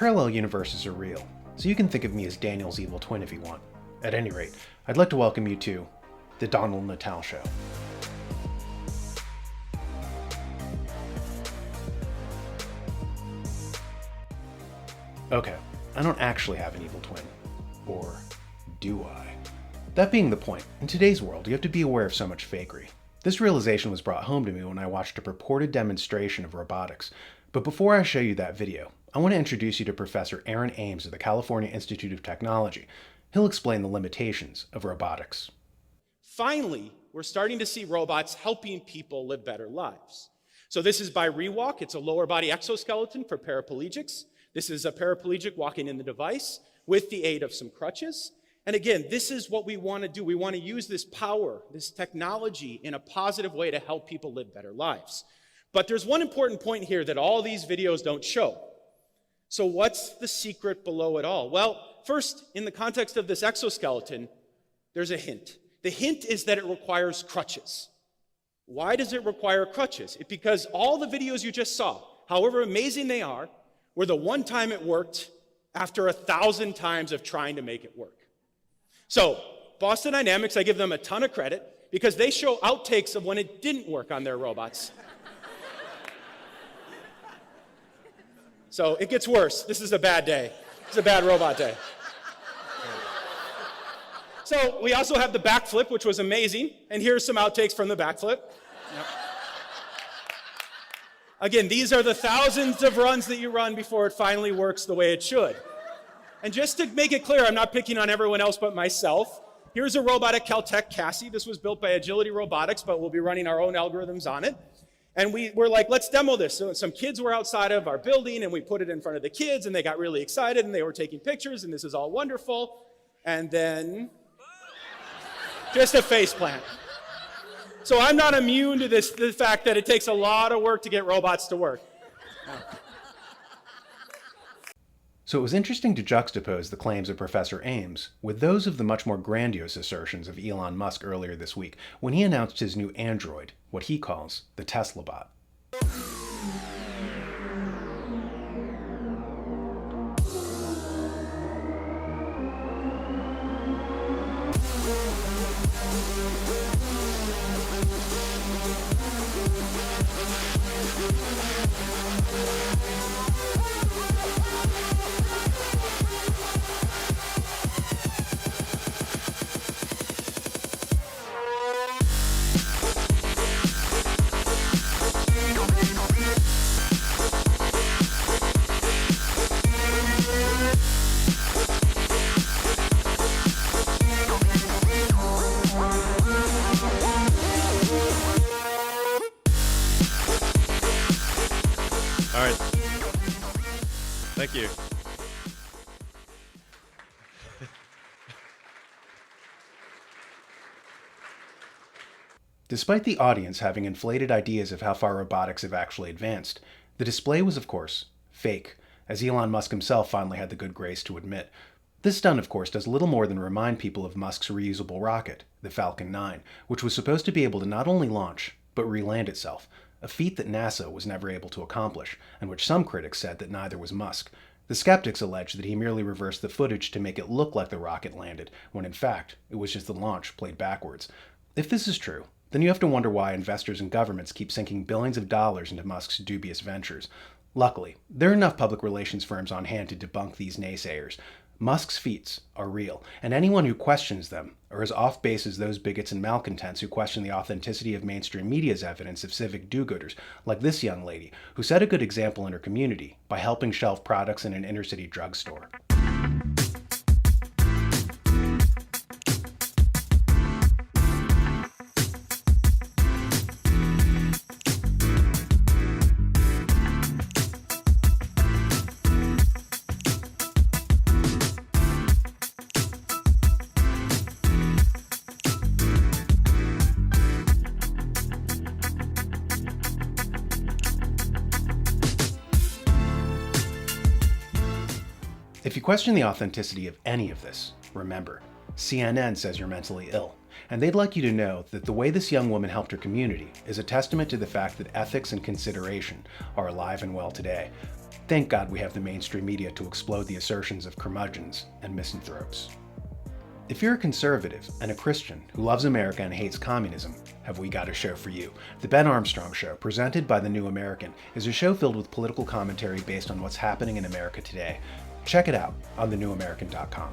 Parallel universes are real, so you can think of me as Daniel's evil twin if you want. At any rate, I'd like to welcome you to The Donald Natal Show. Okay, I don't actually have an evil twin. Or do I? That being the point, in today's world you have to be aware of so much fakery. This realization was brought home to me when I watched a purported demonstration of robotics. But before I show you that video, I want to introduce you to Professor Aaron Ames of the California Institute of Technology. He'll explain the limitations of robotics. Finally, we're starting to see robots helping people live better lives. So this is by Rewalk. It's a lower body exoskeleton for paraplegics. This is a paraplegic walking in the device with the aid of some crutches. And again, this is what we want to do. We want to use this power, this technology in a positive way to help people live better lives. But there's one important point here that all these videos don't show. So what's the secret below it all? Well, first, in the context of this exoskeleton, there's a hint. The hint is that it requires crutches. Why does it require crutches? It's because all the videos you just saw, however amazing they are, were the one time it worked after 1,000 times of trying to make it work. So, Boston Dynamics, I give them a ton of credit because they show outtakes of when it didn't work on their robots. So it gets worse. This is a bad day. It's a bad robot day. So we also have the backflip, which was amazing. And here's some outtakes from the backflip. Yep. Again, these are the thousands of runs that you run before it finally works the way it should. And just to make it clear, I'm not picking on everyone else but myself. Here's a robot at Caltech, Cassie. This was built by Agility Robotics, but we'll be running our own algorithms on it. And we're like, let's demo this. So some kids were outside of our building, and we put it in front of the kids, and they got really excited, and they were taking pictures, and this is all wonderful. And then, just a face plant. So I'm not immune to the fact that it takes a lot of work to get robots to work. So it was interesting to juxtapose the claims of Professor Ames with those of the much more grandiose assertions of Elon Musk earlier this week when he announced his new android, what he calls the Tesla bot. All right. Thank you. Despite the audience having inflated ideas of how far robotics have actually advanced, the display was, of course, fake, as Elon Musk himself finally had the good grace to admit. This stunt, of course, does little more than remind people of Musk's reusable rocket, the Falcon 9, which was supposed to be able to not only launch, but re-land itself, a feat that NASA was never able to accomplish, and which some critics said that neither was Musk. The skeptics alleged that he merely reversed the footage to make it look like the rocket landed, when in fact, it was just the launch played backwards. If this is true, then you have to wonder why investors and governments keep sinking billions of dollars into Musk's dubious ventures. Luckily, there are enough public relations firms on hand to debunk these naysayers. Musk's feats are real, and anyone who questions them are as off base as those bigots and malcontents who question the authenticity of mainstream media's evidence of civic do-gooders, like this young lady, who set a good example in her community by helping shelve products in an inner-city drugstore. If you question the authenticity of any of this, remember, CNN says you're mentally ill, and they'd like you to know that the way this young woman helped her community is a testament to the fact that ethics and consideration are alive and well today. Thank God we have the mainstream media to explode the assertions of curmudgeons and misanthropes. If you're a conservative and a Christian who loves America and hates communism, have we got a show for you. The Ben Armstrong Show, presented by The New American, is a show filled with political commentary based on what's happening in America today. Check it out on thenewamerican.com.